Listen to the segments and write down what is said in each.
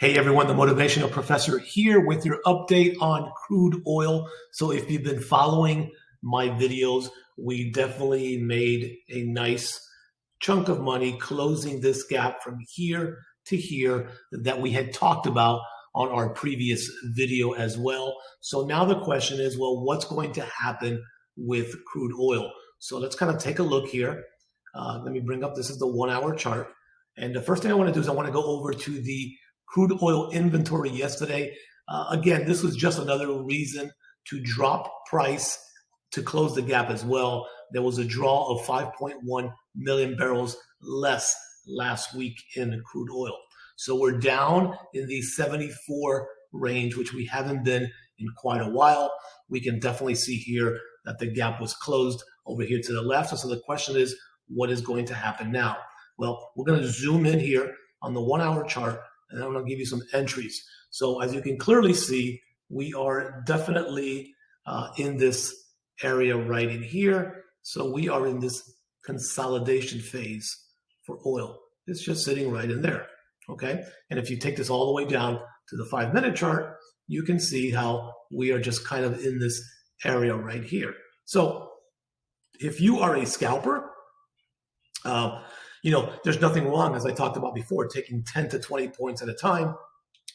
Hey everyone, the Motivational Professor here with your update on crude oil. So if you've been following my videos, we definitely made a nice chunk of money closing this gap from here to here that we had talked about on our previous video as well. So now the question is, well, what's going to happen with crude oil? So let's kind of take a look here. Let me bring up, this is the 1 hour chart. And the first thing I want to do is I want to go over to the crude oil inventory yesterday. Again, this was just another reason to drop price to close the gap as well. There was a draw of 5.1 million barrels less last week in crude oil. So we're down in the 74 range, which we haven't been in quite a while. We can definitely see here that the gap was closed over here to the left. So the question is, what is going to happen now? Well, we're going to zoom in here on the 1 hour chart, and I'm going to give you some entries. So as you can clearly see, we are definitely in this area right in here. So we are in this consolidation phase for oil. It's just sitting right in there, okay? And if you take this all the way down to the 5-minute chart, you can see how we are just kind of in this area right here. So if you are a scalper, there's nothing wrong, as I talked about before, taking 10 to 20 points at a time.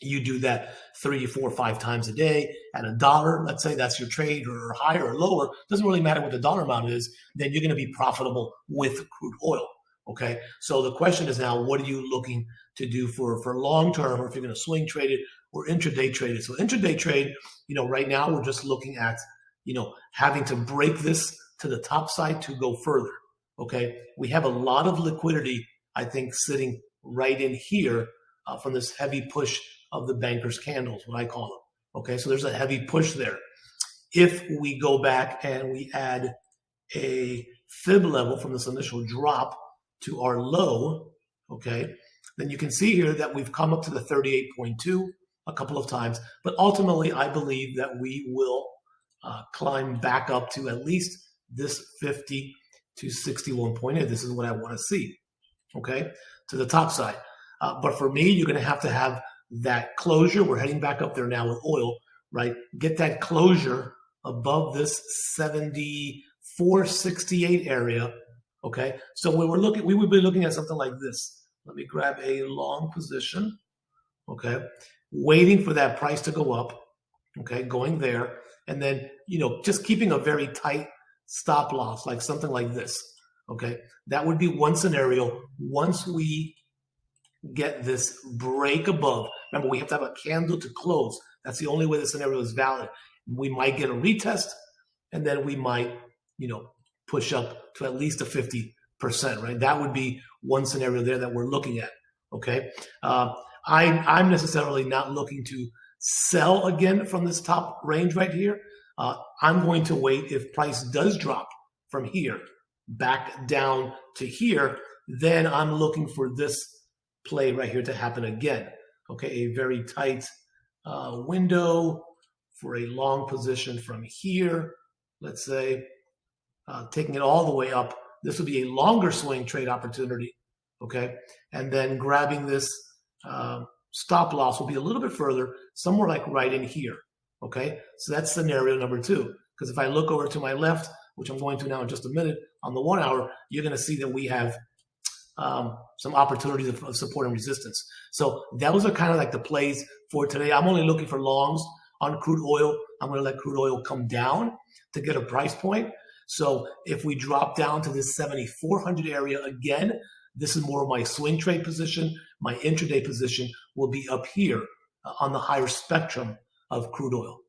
You do that 3, 4, 5 times a day at $1. Let's say that's your trade, or higher or lower. Doesn't really matter what the dollar amount is. Then you're going to be profitable with crude oil. Okay. So the question is now, what are you looking to do for long term, or if you're going to swing trade it or intraday trade it? So intraday trade, right now we're just looking at, having to break this to the top side to go further. Okay, we have a lot of liquidity, I think, sitting right in here from this heavy push of the banker's candles, what I call them. Okay, so there's a heavy push there. If we go back and we add a fib level from this initial drop to our low, okay, then you can see here that we've come up to the 38.2 a couple of times, but ultimately I believe that we will climb back up to at least this 50 to 61.8. This is what I want to see, okay, to the top side. But for me, you're going to have that closure. We're heading back up there now with oil, right? Get that closure above this 74.68 area, okay? So when we would be looking at something like this. Let me grab a long position, okay? Waiting for that price to go up, okay, going there. And then, just keeping a very tight stop loss, like something like this, okay? That would be one scenario. Once we get this break above, remember, we have to have a candle to close. That's the only way the scenario is valid. We might get a retest, and then we might, push up to at least a 50%, right? That would be one scenario there that we're looking at, okay? I'm necessarily not looking to sell again from this top range right here. I'm going to wait. If price does drop from here back down to here, then I'm looking for this play right here to happen again. Okay, a very tight window for a long position from here, let's say, taking it all the way up. This would be a longer swing trade opportunity, okay? And then grabbing this stop loss will be a little bit further, somewhere like right in here. Okay, so that's scenario number 2. Because if I look over to my left, which I'm going to now in just a minute, on the 1 hour, you're going to see that we have some opportunities of support and resistance. So those are kind of like the plays for today. I'm only looking for longs on crude oil. I'm going to let crude oil come down to get a price point. So if we drop down to this 7,400 area again, this is more of my swing trade position. My intraday position will be up here on the higher spectrum of crude oil.